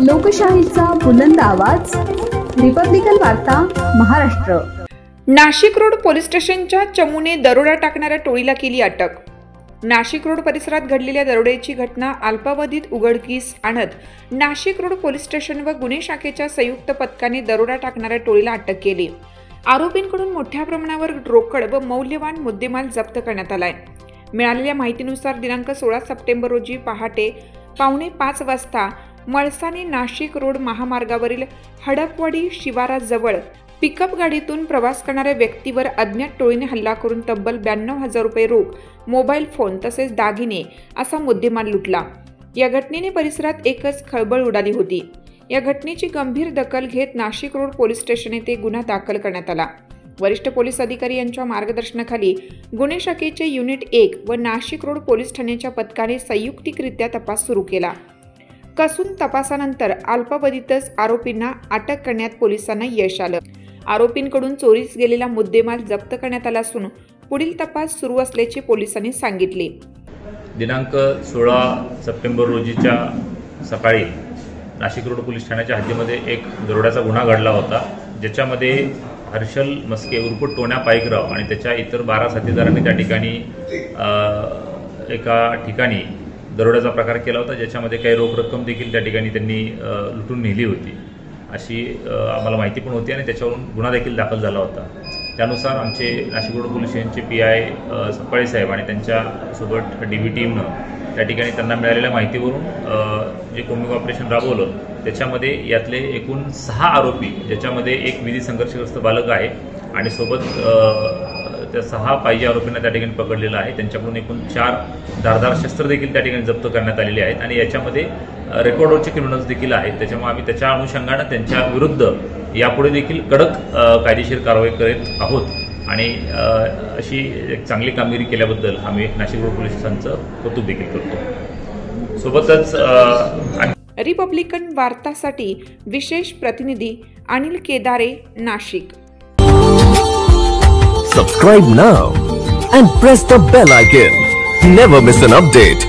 लोकशाहीचा बुलंद आवाज, रिपब्लिकन वार्ता महाराष्ट्र। नाशिक रोड पोलीस स्टेशनच्या चमूने दरोडा टाकणाऱ्या टोळीला केली अटक। नाशिक रोड परिसरात घडलेल्या दरोड्याची घटना अल्पावधीत उघडकीस आणत नाशिक रोड पोलीस स्टेशन व गुन्हे शाखेच्या संयुक्त पथकाने दरोडा टाकणाऱ्या टोळीला अटक केली। आरोपींकडून मोठ्या प्रमाणावर रोकड व मौल्यवान मुद्देमाल जप्त करण्यात आलाय। मिळालेल्या माहितीनुसार दिनांक 16 सप्टेंबर रोजी पहाटे 4:45 वाजता मळसाने नाशिक रोड महामार्गावरील हडपवाडी शिवाराजवळ पिकअप गाडीतून प्रवास करणाऱ्या व्यक्तीवर अज्ञात टोळीने हल्ला करून तब्बल 92,000 रुपये रोख, मोबाईल फोन तसेच दागिने असा मुद्देमाल लुटला। या घटनेने परिसरात एकच खळबळ उडाली होती। या घटनेची गंभीर दखल घेत नाशिक रोड पोलीस स्टेशन येथे गुन्हा दाखल करण्यात आला। वरिष्ठ पोलीस अधिकारी यांच्या मार्गदर्शनाखाली गुन्हे शाखेचे युनिट 1 व नाशिक रोड पोलीस ठाण्याच्या पथकाने संयुक्तिकरित्या तपास सुरू केला। कसून तपासानंतर अल्पावधीतच आरोपींना अटक करण्यात पोलिसांना यश आलं। आरोपींकडून चोरीस गेलेला मुद्देमाल जप्त करण्यात आला असून पुढील तपास सुरू असल्याचे पोलिसांनी सांगितले। दिनांक 16 सप्टेंबर रोजीच्या सकाळी नाशिक रोड पोलीस ठाण्याच्या हद्दीमध्ये एक दरोड्याचा गुन्हा घडला होता, ज्याच्यामध्ये हर्षल मस्के उर्फ टोण्या पाईकराव आणि त्याच्या इतर 12 साथीदारांनी त्या ठिकाणी एका ठिकाणी दरोड्याचा प्रकार केला होता, ज्याच्यामध्ये काही रोख रक्कम देखील त्या ठिकाणी त्यांनी लुटून नेली होती अशी आम्हाला माहिती पण होती आणि त्याच्यावरून गुन्हा देखील दाखल झाला होता। त्यानुसार आमचे नाशिक रोड पोलीस स्टेशनचे PI सप्पाळे साहेब आणि त्यांच्यासोबत DB टीमनं त्या ठिकाणी त्यांना मिळालेल्या माहितीवरून जे कोम्बिंग ऑपरेशन राबवलं, त्याच्यामध्ये यातले एकूण 6 आरोपी, ज्याच्यामध्ये एक विधी संघर्षग्रस्त बालक आहे आणि सोबत त्या 6 पाहिजे आरोपींना त्या ठिकाणी पकडलेलं आहे। त्यांच्याकडून एकूण 4 धारदार शस्त्र देखील त्या ठिकाणी जप्त करण्यात आलेली आहेत आणि याच्यामध्ये रेकॉर्डवरचे क्रिमिनल्स देखील आहेत। त्याच्यामुळे आम्ही त्याच्या अनुषंगानं त्यांच्या विरुद्ध यापुढे देखील कडक कायदेशीर कारवाई करीत आहोत आणि अशी एक चांगली कामगिरी केल्याबद्दल आम्ही नाशिक रोड पोलीस स्टेशनचं कौतुक देखील करतो। सोबतच रिपब्लिकन वार्तासाठी विशेष प्रतिनिधी अनिल केदारे, Nashik. Subscribe now and press the bell icon. Never miss an update.